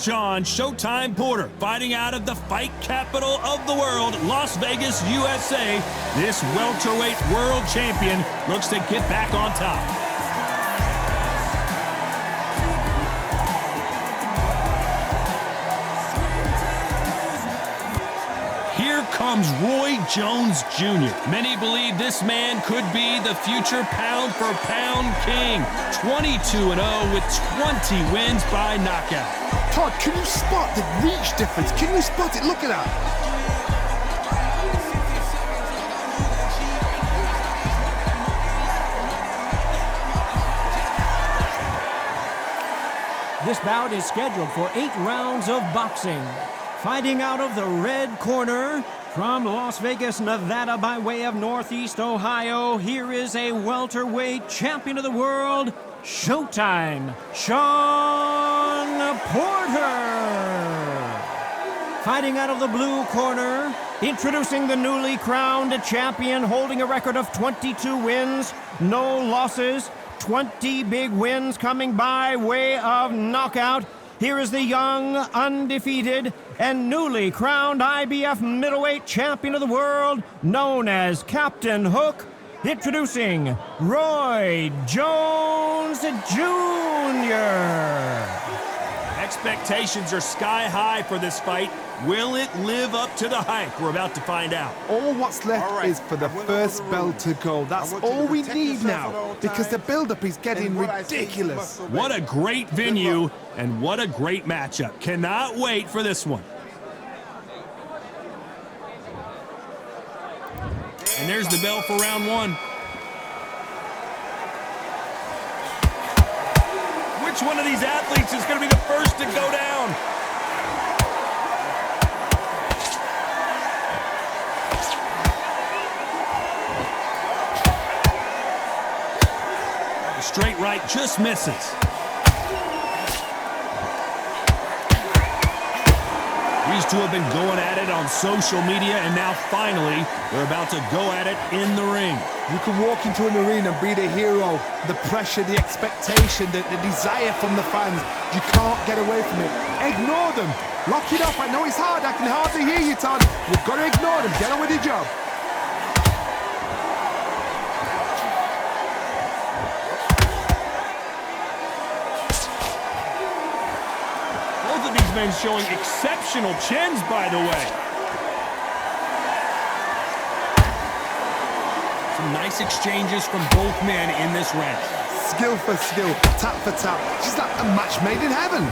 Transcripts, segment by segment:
Shawn Showtime Porter, fighting out of the fight capital of the world, Las Vegas, USA. This welterweight world champion looks to get back on top. Here comes Roy Jones Jr. Many believe this man could be the future pound-for-pound king. 22-0 with 20 wins by knockout. Todd, can you spot the reach difference? Can you spot it? Look at that. This bout is scheduled for 8 rounds of boxing. Fighting out of the red corner, from Las Vegas, Nevada, by way of Northeast Ohio, here is a welterweight champion of the world, Showtime, Shawn Porter. Fighting out of the blue corner, introducing the newly crowned champion, holding a record of 22 wins, no losses, 20 big wins coming by way of knockout. Here is the young, undefeated, and newly crowned IBF middleweight champion of the world, known as Captain Hook, introducing Roy Jones Jr. Expectations are sky high for this fight. Will it live up to the hype? We're about to find out. All what's left is for the first bell to go. That's all we need now, because the build-up is getting ridiculous. What a great venue, and what a great matchup. Cannot wait for this one. And there's the bell for round one. Which one of these athletes is going to be the first to go down? The straight right just misses. These two have been going at it on social media, and now finally they're about to go at it in the ring. You can walk into an arena and be the hero. The pressure, the expectation, the desire from the fans. You can't get away from it. Ignore them. Lock it up. I know it's hard. I can hardly hear you, Todd. You've got to ignore them. Get on with your job. Men showing exceptional chins, by the way. Some nice exchanges from both men in this round. Skill for skill, tap for tap. Just like a match made in heaven.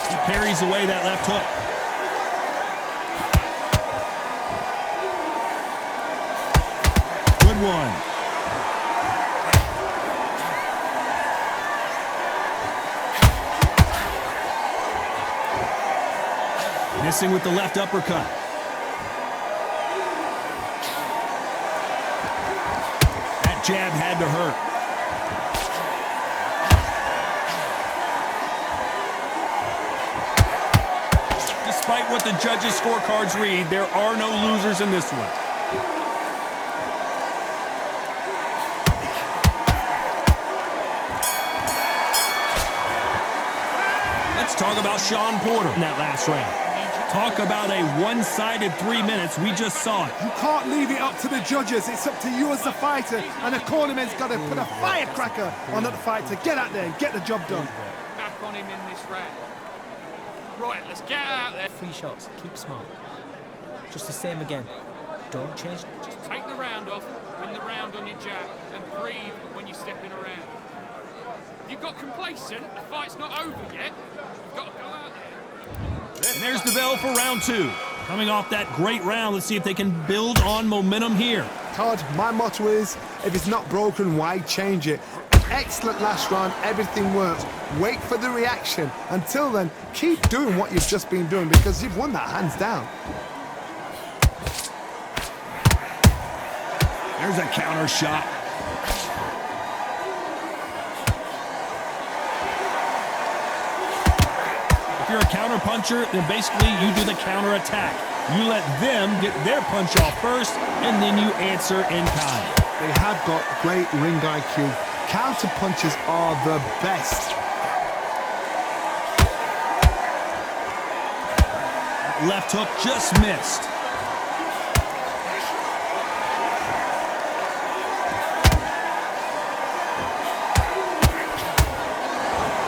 He parries away that left hook. One. Missing with the left uppercut. That jab had to hurt. Despite what the judges' scorecards read, there are no losers in this one. Let's talk about Shawn Porter in that last round. Talk about a one-sided 3 minutes. We just saw it. You can't leave it up to the judges. It's up to you as the fighter, and the cornerman's got to put a firecracker on that fighter. Get out there and get the job done. Back on him in this round. Right, let's get out there. 3 shots. Keep smart. Just the same again. Don't change. Just take the round off, win the round on your jab, and breathe when you're stepping around. If you got complacent, the fight's not over yet. You've got to go out there. And there's the bell for round 2. Coming off that great round, let's see if they can build on momentum here. Todd, my motto is, if it's not broken, why change it? An excellent last round, everything works. Wait for the reaction. Until then, keep doing what you've just been doing, because you've won that hands down. There's a counter shot. If you're a counter puncher, then basically you do the counter attack. You let them get their punch off first, and then you answer in kind. They have got great ring IQ. Counter punches are the best. Left hook just missed.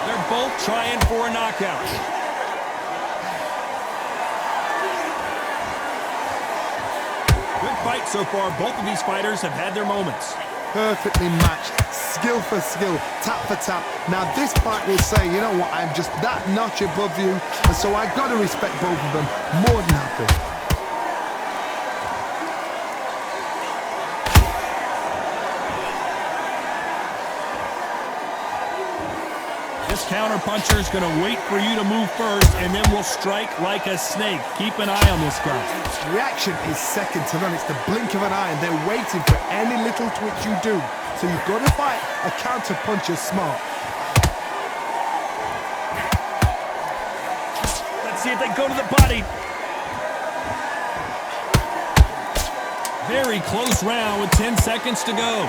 They're both trying for a knockout. Good fight so far. Both of these fighters have had their moments. Perfectly matched, skill for skill, tap for tap. Now this fight will say, you know what, I'm just that notch above you, and so I've got to respect both of them more than happy. This counter-puncher is going to wait for you to move first, and then will strike like a snake. Keep an eye on this guy. Reaction is second to none. It's the blink of an eye, and they're waiting for any little twitch you do. So you've got to fight a counter-puncher smart. Let's see if they go to the body. Very close round with 10 seconds to go.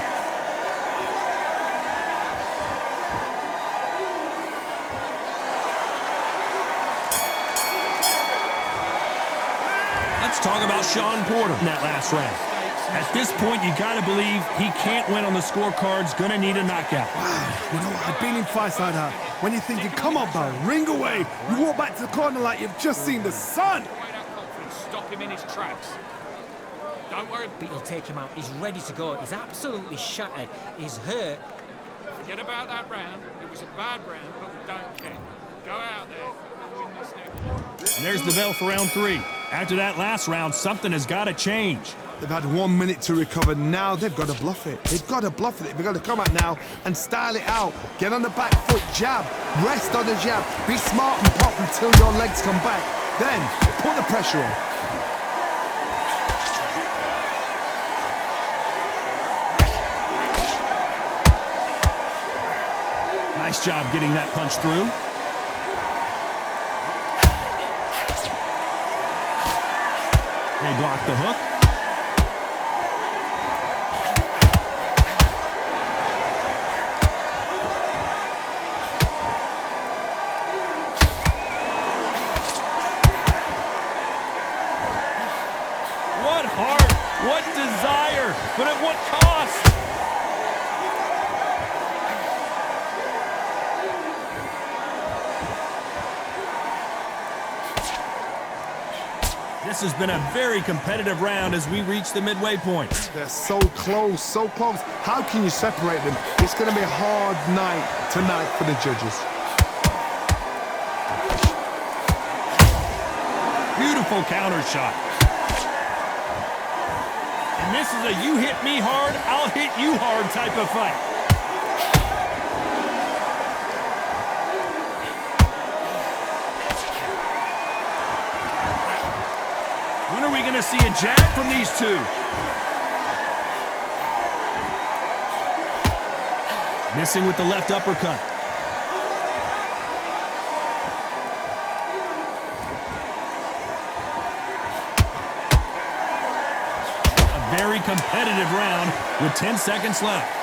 Let's talk about Sean Porter in that last round. At this point, you got to believe he can't win on the scorecards. Going to need a knockout. You know, I've been in fights like that. When you're thinking, come on, bro, ring away. You walk back to the corner like you've just seen the sun. Away that confidence, stop him in his tracks. Don't worry. But he'll take him out. He's ready to go. He's absolutely shattered. He's hurt. Forget about that round. It was a bad round, but we don't care. Go out there and win this next one. And there's the bell for round 3. After that last round, something has got to change. They've had 1 minute to recover. Now they've got to bluff it. They've got to bluff it. They've got to come out now and style it out. Get on the back foot, jab. Rest on the jab. Be smart and pop until your legs come back. Then put the pressure on. Nice job getting that punch through. They block the hook. What heart, what desire, but at what cost? This has been a very competitive round as we reach the midway point. They're so close, so close. How can you separate them? It's going to be a hard night tonight for the judges. Beautiful counter shot. And this is a you hit me hard, I'll hit you hard type of fight. When are we going to see a jab from these two? Missing with the left uppercut. A very competitive round with 10 seconds left.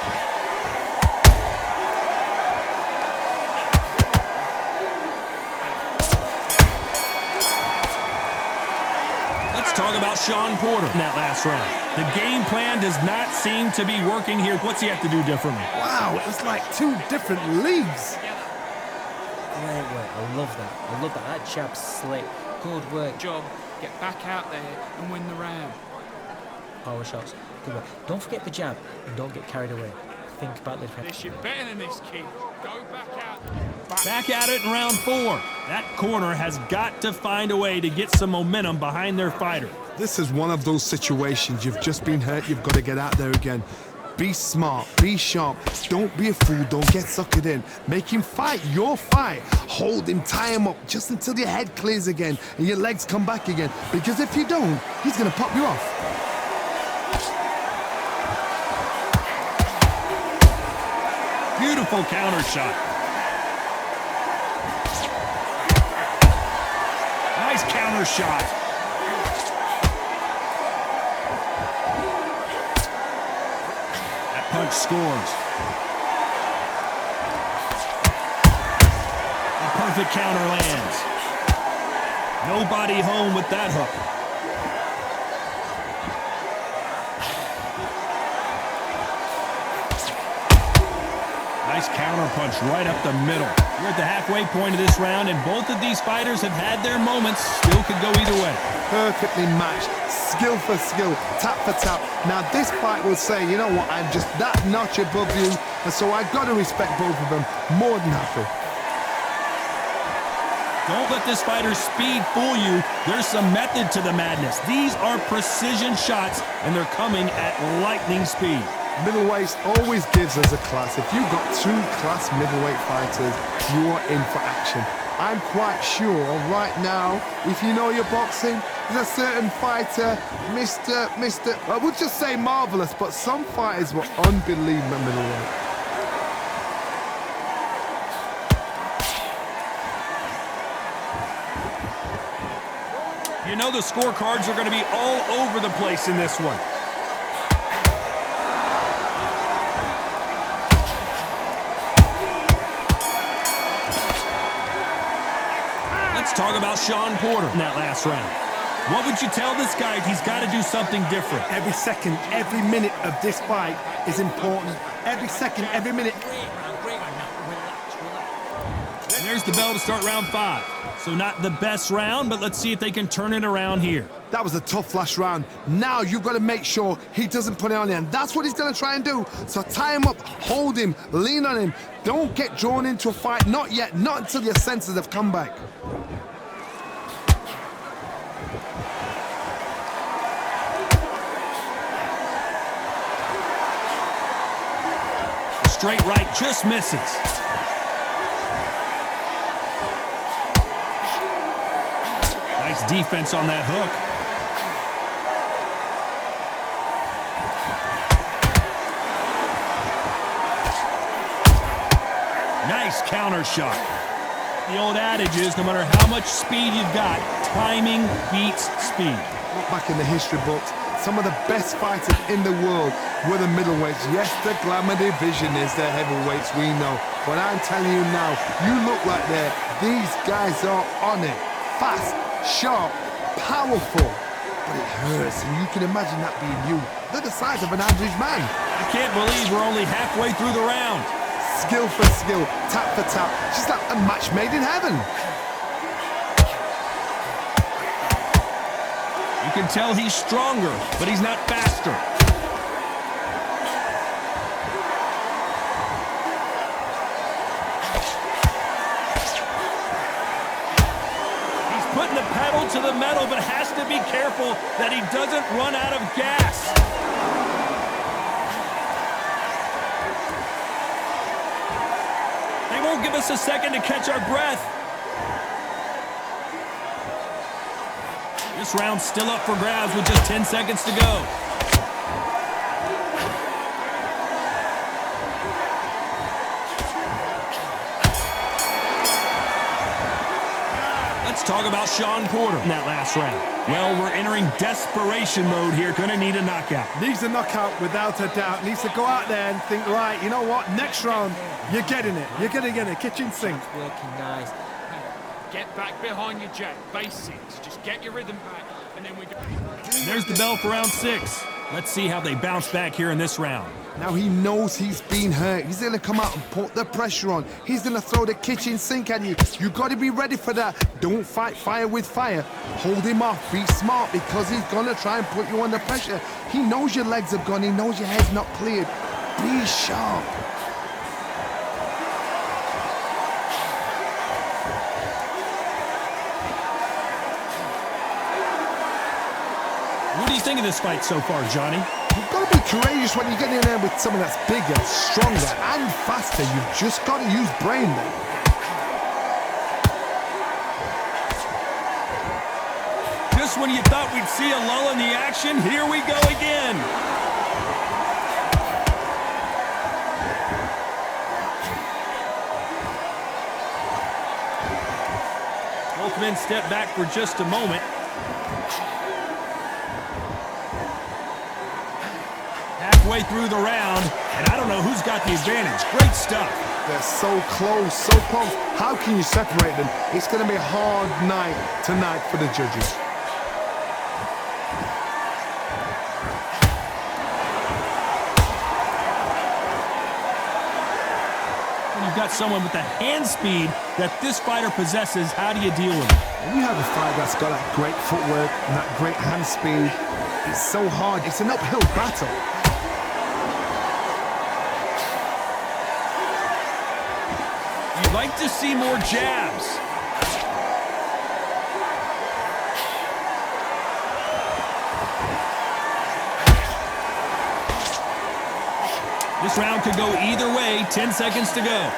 Talk about Sean Porter in that last round. The game plan does not seem to be working here. What's he have to do differently? Wow, it was like 2 different leagues. Great work. I love that. I love that. That jab's slick. Good work. Job, get back out there and win the round. Power shots. Good work. Don't forget the jab and don't get carried away. Think about the defense. This, you're better than this, kid. Go back out. Back at it in round 4. That corner has got to find a way to get some momentum behind their fighter. This is one of those situations. You've just been hurt. You've got to get out there again. Be smart. Be sharp. Don't be a fool. Don't get suckered in. Make him fight your fight. Hold him. Tie him up just until your head clears again and your legs come back again. Because if you don't, he's going to pop you off. Beautiful counter shot. Nice counter shot. punch scores. A perfect counter lands. Nobody home with that hook. Nice counter punch right up the middle. We're at the halfway point of this round, and both of these fighters have had their moments. Still could go either way. Perfectly matched, skill for skill, tap for tap. Now this fight will say, you know what, I'm just that notch above you, and so I've got to respect both of them more than happy. Don't let this fighter's speed fool you. There's some method to the madness. These are precision shots, and they're coming at lightning speed. Middleweight always gives us a class. If you've got two class middleweight fighters, you are in for action. I'm quite sure right now, if you know your boxing, there's a certain fighter, Mr. I would just say marvelous, but some fighters were unbelievable middleweight. You know the scorecards are going to be all over the place in this one. Let's talk about Sean Porter in that last round. What would you tell this guy if he's got to do something different? Every second, every minute of this fight is important. Every second, every minute. And there's the bell to start round 5. So not the best round, but let's see if they can turn it around here. That was a tough last round. Now you've got to make sure he doesn't put it on you, and that's what he's going to try and do. So tie him up, hold him, lean on him. Don't get drawn into a fight. Not yet, not until your senses have come back. The straight right just misses. Nice defense on that hook. Nice counter shot. The old adage is no matter how much speed you've got, timing beats speed. Look back in the history books, some of the best fighters in the world were the middleweights. Yes, the glamour division is the heavyweights, we know. But I'm telling you now, you look like these guys are on it. Fast, sharp, powerful. But it hurts, and you can imagine that being you. They're the size of an average man. I can't believe we're only halfway through the round. Skill for skill, tap for tap. She's like a match made in heaven. You can tell he's stronger, but he's not faster. He's putting the pedal to the metal, but has to be careful that he doesn't run out of gas. They won't give us a second to catch our breath. This round's still up for grabs with just 10 seconds to go. Let's talk about Sean Porter in that last round. Well, we're entering desperation mode here. Gonna need a knockout. Needs a knockout without a doubt. Needs to go out there and think, right, you know what? Next round, you're getting it. You're going to get it. Kitchen sink. Working nice. Get back behind your jab. Basics. Just get your rhythm back, and then we go. And there's the bell for round 6. Let's see how they bounce back here in this round. Now he knows he's been hurt. He's going to come out and put the pressure on. He's going to throw the kitchen sink at you. You got to be ready for that. Don't fight fire with fire. Hold him off. Be smart, because he's going to try and put you under pressure. He knows your legs have gone. He knows your head's not cleared. Be sharp. What do you think of this fight so far, Johnny? You've got to be courageous when you get in there with someone that's bigger, stronger, and faster. You've just got to use brain there. Just when you thought we'd see a lull in the action, here we go again. Both men step back for just a moment. Halfway through the round, and I don't know who's got the advantage. Great stuff. They're so close, so close. How can you separate them? It's going to be a hard night tonight for the judges. When you've got someone with the hand speed that this fighter possesses, how do you deal with it? When you have a fighter that's got that great footwork and that great hand speed, it's so hard. It's an uphill battle. You'd like to see more jabs. This round could go either way. 10 seconds to go.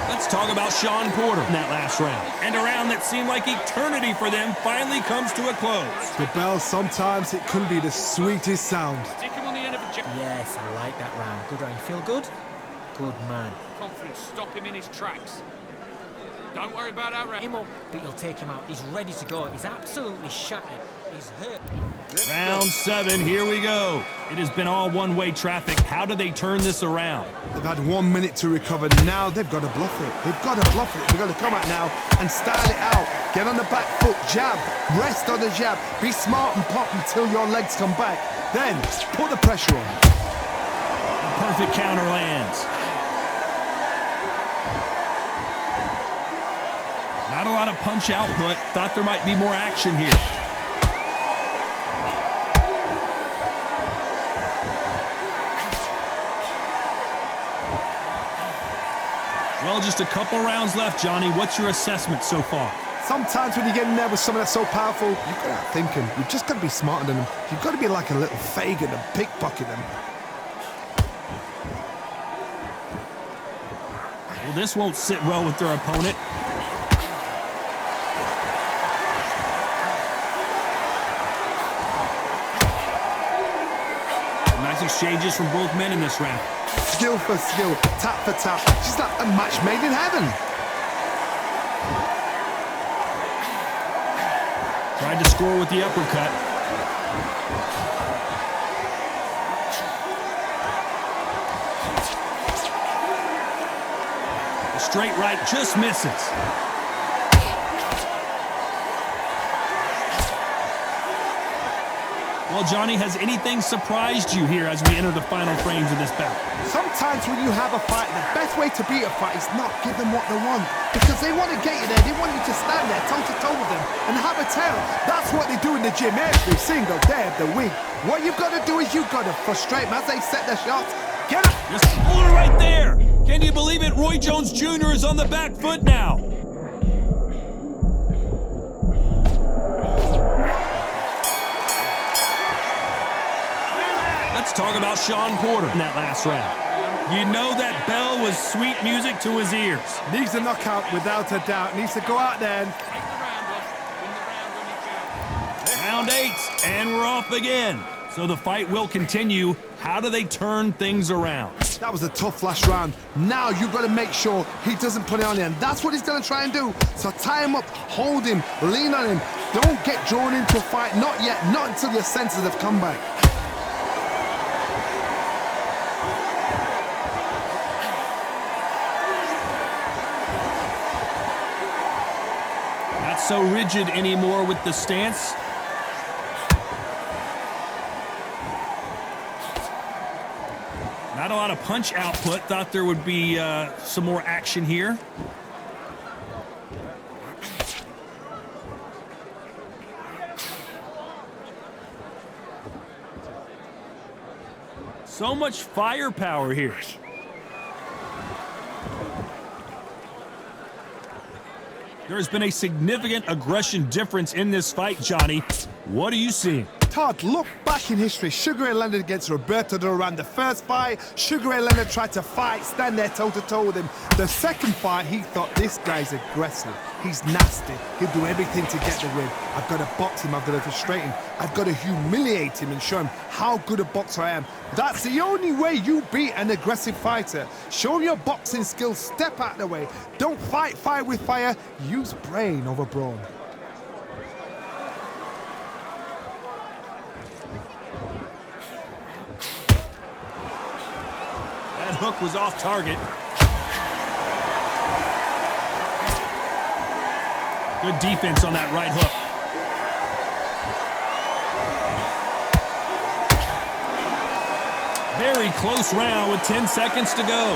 Let's talk about Sean Porter in that last round. And a round that seemed like eternity for them finally comes to a close. The bell, sometimes it can be the sweetest sound. Stick him on the end of a jab. Yes, I like that round. Good round. You feel good? Good man. Confidence, stop him in his tracks. Don't worry about our round. Him up, but you'll take him out. He's ready to go. He's absolutely shattered. He's hurt. Round 7, here we go. It has been all one-way traffic. How do they turn this around? They've had 1 minute to recover. Now they've got to bluff it. They've got to bluff it. They've got to come out now and style it out. Get on the back foot, jab, rest on the jab. Be smart and pop until your legs come back. Then put the pressure on. A perfect counter lands. Not a lot of punch output. Thought there might be more action here. Well, just a couple rounds left, Johnny. What's your assessment so far? Sometimes when you get in there with someone that's so powerful, you've got to outthink them. You've just got to be smarter than them. You've got to be like a little Fagin and pickpocket them. Well, this won't sit well with their opponent. Nice exchanges from both men in this round. Skill for skill, tap for tap. She's like a match made in heaven. Tried to score with the uppercut. The straight right just misses. Well, Johnny, has anything surprised you here as we enter the final frames of this bout? Sometimes when you have a fight, the best way to beat a fight is not give them what they want. Because they want to get you there. They want you to stand there toe-to-toe with them and have a tell. That's what they do in the gym every single day of the week. What you've got to do is you've got to frustrate them as they set their shots. Get up! Just pulled it right there. Can you believe it? Roy Jones Jr. is on the back foot now. Let's talk about Sean Porter in that last round. You know that bell was sweet music to his ears. Needs a knockout without a doubt. Needs to go out there and... Take the round off. Win the round on your jab. Round 8, and we're off again. So the fight will continue. How do they turn things around? That was a tough last round. Now you've got to make sure he doesn't put it on you, and that's what he's going to try and do. So tie him up, hold him, lean on him. Don't get drawn into a fight. Not yet. Not until your senses have come back. Not so rigid anymore with the stance. Not a lot of punch output. Thought there would be some more action here. So much firepower here. There's been a significant aggression difference in this fight, Johnny. What are you seeing? Todd, look back in history. Sugar Ray Leonard against Roberto Duran. The first fight, Sugar Ray Leonard tried to fight, stand there toe-to-toe with him. The second fight, he thought, this guy's aggressive. He's nasty. He'll do everything to get the win. I've got to box him. I've got to frustrate him. I've got to humiliate him and show him how good a boxer I am. That's the only way you beat an aggressive fighter. Show him your boxing skills. Step out of the way. Don't fight fire with fire. Use brain over brawn. That hook was off target. Good defense on that right hook. Very close round with 10 seconds to go.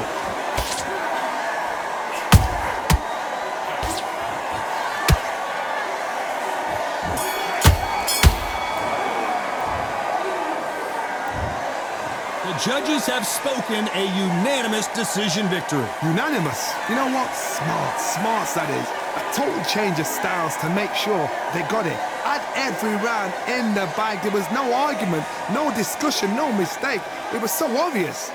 The judges have spoken a unanimous decision victory. Unanimous? You know what? Smart that is. A total change of styles to make sure they got it. At every round in the bag, there was no argument, no discussion, no mistake. It was so obvious.